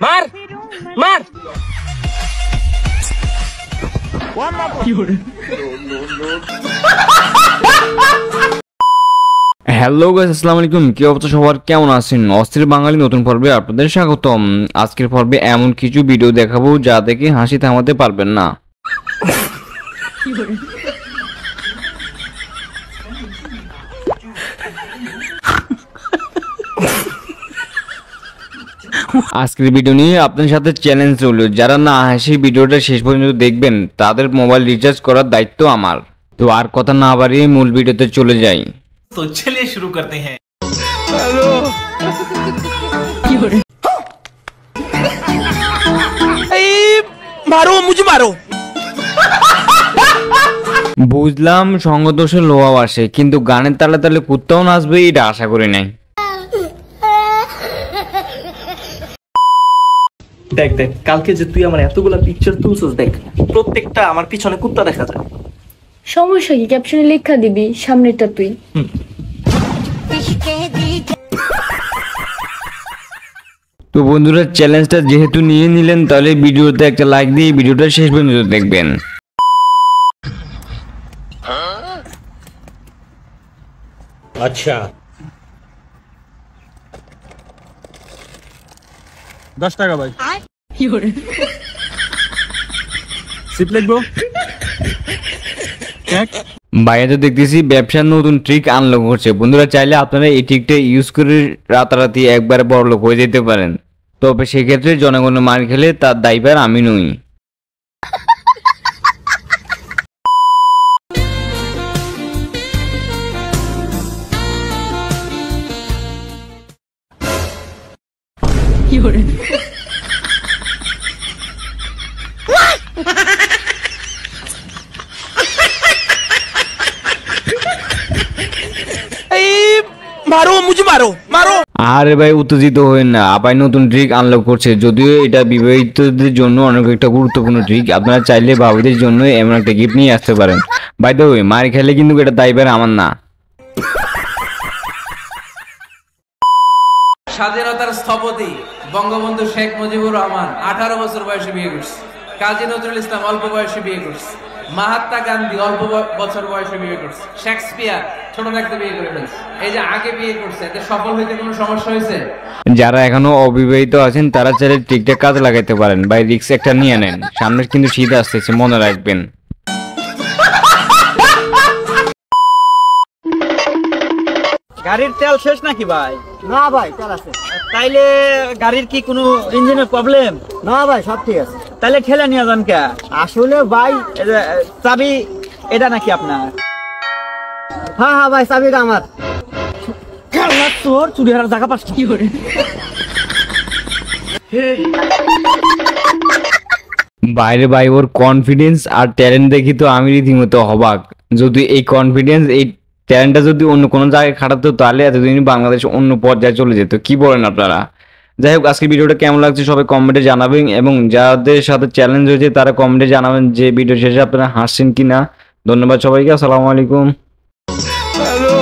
मार मार hello guys, আসসালামু আলাইকুম। কি অবস্থা সবার, কেমন আছেন? অস্থির বাঙালি নতুন পর্বে আপনাদের স্বাগতম। আজকের পর্বে এমন কিছু ভিডিও দেখাবো যা দেখে হাসি থামাতে পারবেন না। আজকের ভিডিও নিয়ে আপনাদের সাথে চ্যালেঞ্জ হলো, যারা না হাসি ভিডিওটা শেষ পর্যন্ত দেখবেন তাদের মোবাইল রিচার্জ করার দায়িত্ব আমার। তো আর কথা না বাড়িয়ে মূল ভিডিওতে চলে যাই। तो चलिए शुरू करते हैं। मारो मुझे मारो। বুঝলাম সঙ্গদোষে লোহাও আসে, কিন্তু গানের তালে তালে কুত্তাও নাচবে এটা আশা করি নাই। দেখ দেখ, কালকে যে তুই আমার এতগুলা পিকচার তুলছিস, দেখ প্রত্যেকটা আমার পিছনে কুত্তা দেখা যায়। সমস্যা কি? ক্যাপশনে লেখা দিবি সামনেটা তুই। তো বন্ধুরা, চ্যালেঞ্জটা যেহেতু নিয়ে নিলেন তাহলে ভিডিওতে একটা লাইক দিয়ে ভিডিওটা শেষ পর্যন্ত দেখবেন। अच्छा 10 টাকা ভাই। সিপ লিখবো। ভাইয়া তো দেখতেছি ব্যবসার নতুন ট্রিক আনলক করছে। বন্ধুরা, চাইলে আপনারা এই ট্রিকটা ইউজ করে রাতারাতি একবারে বড়লোক হয়ে যেতে পারেন। তবে সেক্ষেত্রে জনগণের মার খেলে তার দায়ভার আমি নই। मारो मुझे मारो मारो। আরে ভাই, উত্তেজিত হবেন না, আপাই নতুন ট্রিক আনলক করছে। যদিও এটা বিবাহিতদের জন্য অনেক একটা গুরুত্বপূর্ণ ট্রিক। আপনারা চাইলে ভাবিদের জন্য এমন একটা গিফট নিয়ে আসতে পারেন। বাই দ্য ওয়ে, মার খেলে কিন্তু এটা দায়ভার আমার না। স্বাধীনতার স্থপতি বঙ্গবন্ধু শেখ মুজিবুর রহমান 18 বছর বয়সে বিয়ে করছে। কাজী নজরুল ইসলাম অল্প বয়সে বিয়ে করছে। মহাত্মা গান্ধী অল্প বছর বয়সে বিয়ে করছে। শেক্সপিয়ার ছোট থাকতে বিয়ে করে ফেলছে। এই যে আগে বিয়ে করছে, এতে সফল হইতে কোনো সমস্যা হয়েছে? যারা এখনো অবিবাহিত আছেন তারা চাইলে ট্রিকটা কাজে লাগাইতে পারেন। ভাই, রিস্ক একটা নিয়ে নেন, সামনে কিন্তু শীত আসতেছে, মনে রাখবেন। গাড়ির তেল শেষ নাকি ভাই? না ভাই, তেল আছে। তাইলে গাড়ির কি কোনো ইঞ্জিনের প্রবলেম? না ভাই, সব ঠিক আছে। তাইলে ঠেলে নিয়ে যান কে? আসলে ভাই, এই যে চাবি এটা নাকি আপনার? হ্যাঁ হ্যাঁ ভাই, চাবিটা আমার। তোর চুরি হারার জায়গা পাস কি করে? বাইরে ভাই, ওর কনফিডেন্স আর ট্যালেন্ট দেখি তো আমি রীতিমতো অবাক। যদি এই কনফিডেন্স, এই ট্যালেন্টটা যদি অন্য কোনো জায়গায় খাটাতো তাহলে এতদিন বাংলাদেশ অন্য পর্যায়ে চলে যেত। কি বলেন আপনারা? যাই হোক, আজকে ভিডিওটা কেমন লাগছে সবাই কমেন্টে জানাবেন, এবং যাদের সাথে চ্যালেঞ্জ হয়েছে তারা কমেন্টে জানাবেন যে ভিডিও শেষে আপনারা হাসছেন কিনা। ধন্যবাদ সবাইকে, আসসালামু আলাইকুম। হ্যালো।